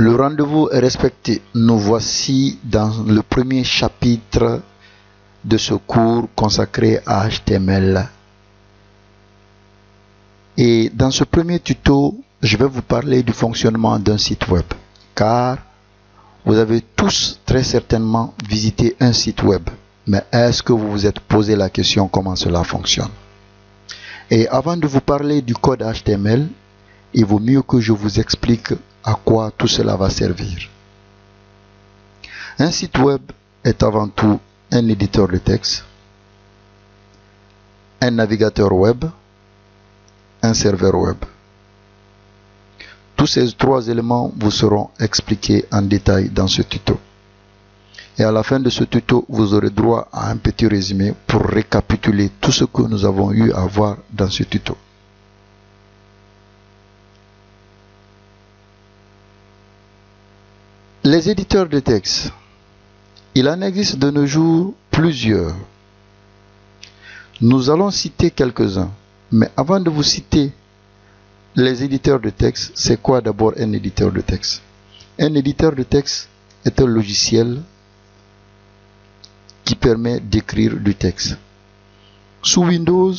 Le rendez-vous est respecté. Nous voici dans le premier chapitre de ce cours consacré à HTML. Et dans ce premier tuto, je vais vous parler du fonctionnement d'un site web. Car vous avez tous très certainement visité un site web. Mais est-ce que vous vous êtes posé la question comment cela fonctionne? Et avant de vous parler du code HTML, il vaut mieux que je vous explique à quoi tout cela va servir. Un site web est avant tout un éditeur de texte, un navigateur web, un serveur web. Tous ces trois éléments vous seront expliqués en détail dans ce tuto. Et à la fin de ce tuto, vous aurez droit à un petit résumé pour récapituler tout ce que nous avons eu à voir dans ce tuto. Les éditeurs de texte. Il en existe de nos jours plusieurs. Nous allons citer quelques-uns. Mais avant de vous citer les éditeurs de texte, c'est quoi d'abord un éditeur de texte? Un éditeur de texte est un logiciel qui permet d'écrire du texte. Sous Windows,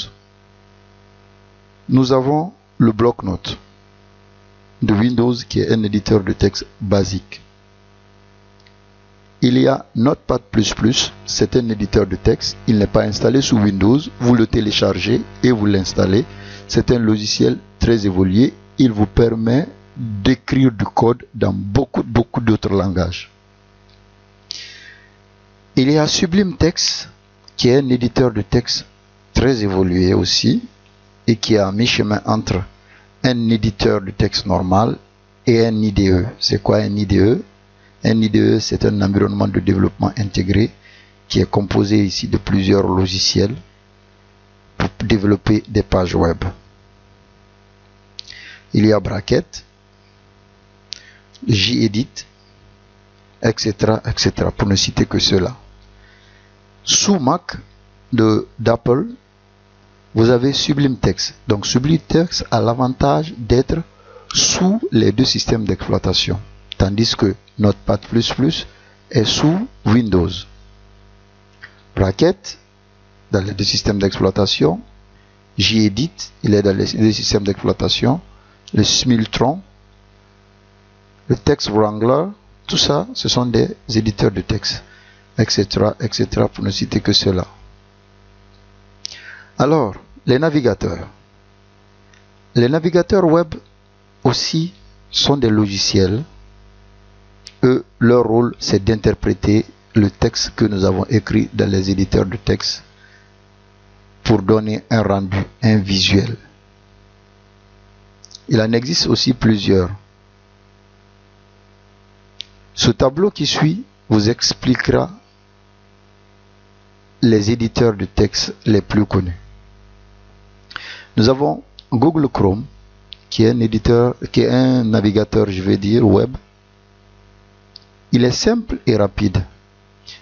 nous avons le bloc-notes de Windows qui est un éditeur de texte basique. Il y a Notepad++, c'est un éditeur de texte. Il n'est pas installé sous Windows. Vous le téléchargez et vous l'installez. C'est un logiciel très évolué. Il vous permet d'écrire du code dans beaucoup d'autres langages. Il y a Sublime Text, qui est un éditeur de texte très évolué aussi et qui est à mi-chemin entre un éditeur de texte normal et un IDE. C'est quoi un IDE? Un IDE, c'est un environnement de développement intégré qui est composé ici de plusieurs logiciels pour développer des pages web. Il y a Bracket, Gedit, etc., pour ne citer que cela. Sous Mac d'Apple, vous avez Sublime Text. Donc Sublime Text a l'avantage d'être sous les deux systèmes d'exploitation. Tandis que Notepad++ est sous Windows. Bracket, dans les deux systèmes d'exploitation. Gedit, il est dans les deux systèmes d'exploitation. Le Smiltron, le Text Wrangler, tout ça, ce sont des éditeurs de texte, etc., pour ne citer que cela. Alors, les navigateurs. Les navigateurs web aussi sont des logiciels. Eux, leur rôle, c'est d'interpréter le texte que nous avons écrit dans les éditeurs de texte pour donner un rendu, un visuel. Il en existe aussi plusieurs. Ce tableau qui suit vous expliquera les éditeurs de texte les plus connus. Nous avons Google Chrome, qui est un navigateur, je vais dire, web. Il est simple et rapide.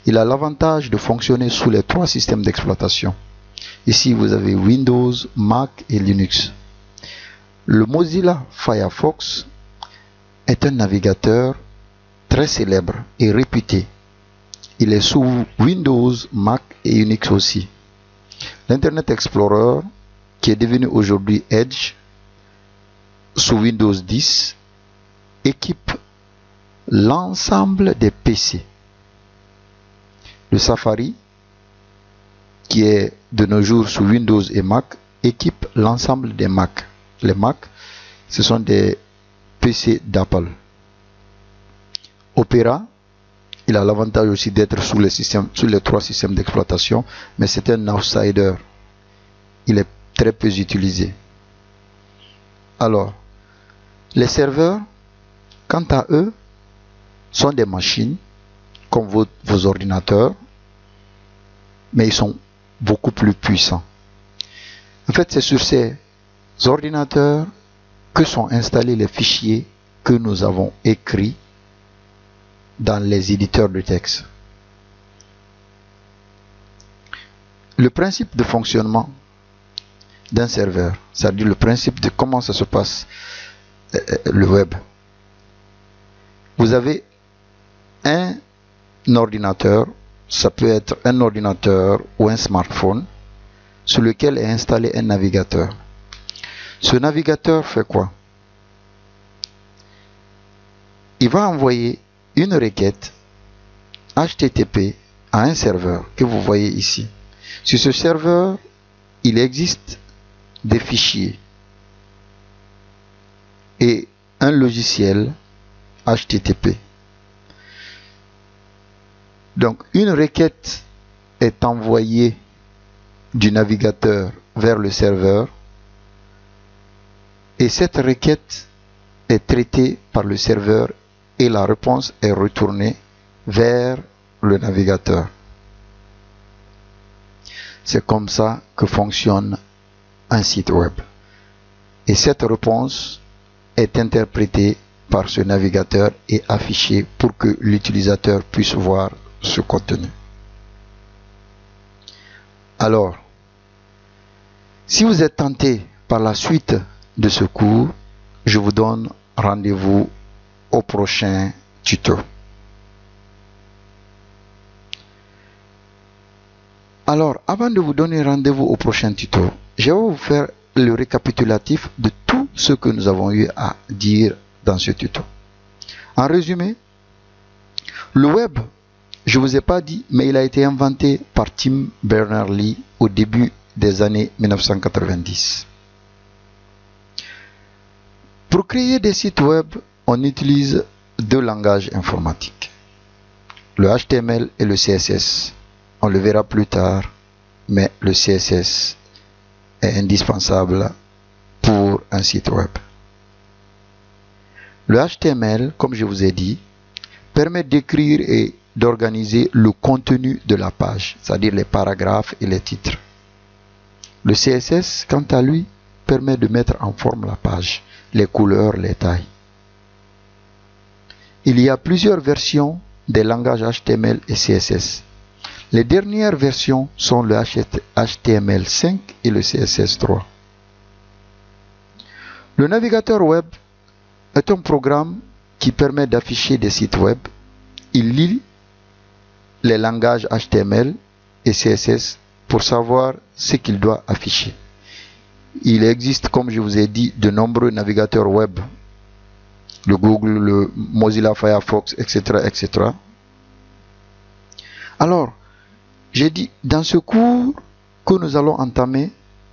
Il a l'avantage de fonctionner sous les trois systèmes d'exploitation. Ici, vous avez Windows, Mac et Linux. Le Mozilla Firefox est un navigateur très célèbre et réputé. Il est sous Windows, Mac et Unix aussi. L'Internet Explorer, qui est devenu aujourd'hui Edge, sous Windows 10, équipe l'ensemble des PC. Le Safari, qui est de nos jours sous Windows et Mac, équipe l'ensemble des Mac. Les Mac, ce sont des PC d'Apple. Opera, il a l'avantage aussi d'être sous les trois systèmes d'exploitation, mais c'est un outsider. Il est très peu utilisé. Alors, les serveurs, quant à eux, sont des machines comme vos ordinateurs, mais ils sont beaucoup plus puissants. En fait, c'est sur ces ordinateurs que sont installés les fichiers que nous avons écrits dans les éditeurs de texte. Le principe de fonctionnement d'un serveur, c'est-à-dire le principe de comment ça se passe le web. vous avez un ordinateur, ça peut être un ordinateur ou un smartphone, sur lequel est installé un navigateur. Ce navigateur fait quoi? Il va envoyer une requête HTTP à un serveur que vous voyez ici. Sur ce serveur, il existe des fichiers et un logiciel HTTP. Donc, une requête est envoyée du navigateur vers le serveur et cette requête est traitée par le serveur et la réponse est retournée vers le navigateur. C'est comme ça que fonctionne un site web. Et cette réponse est interprétée par ce navigateur et affichée pour que l'utilisateur puisse voir ce contenu. Alors, si vous êtes tenté par la suite de ce cours, je vous donne rendez-vous au prochain tuto. Alors, avant de vous donner rendez-vous au prochain tuto, je vais vous faire le récapitulatif de tout ce que nous avons eu à dire dans ce tuto. En résumé, le web, je ne vous ai pas dit, mais il a été inventé par Tim Berners-Lee au début des années 1990. Pour créer des sites web, on utilise deux langages informatiques, le HTML et le CSS. On le verra plus tard, mais le CSS est indispensable pour un site web. Le HTML, comme je vous ai dit, permet d'écrire et d'organiser le contenu de la page, c'est-à-dire les paragraphes et les titres. Le CSS, quant à lui, permet de mettre en forme la page, les couleurs, les tailles. Il y a plusieurs versions des langages HTML et CSS. Les dernières versions sont le HTML5 et le CSS3. Le navigateur web est un programme qui permet d'afficher des sites web. Il lit les langages HTML et CSS pour savoir ce qu'il doit afficher. Il existe, comme je vous ai dit, de nombreux navigateurs web, le Google, le Mozilla Firefox, etc., etc. Alors, j'ai dit, dans ce cours que nous allons entamer,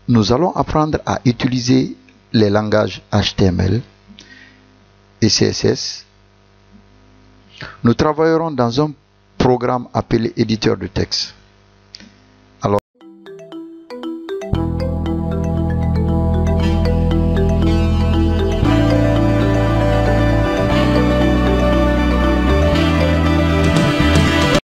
nous allons apprendre à utiliser les langages HTML et CSS. Nous travaillerons dans un programme appelé éditeur de texte.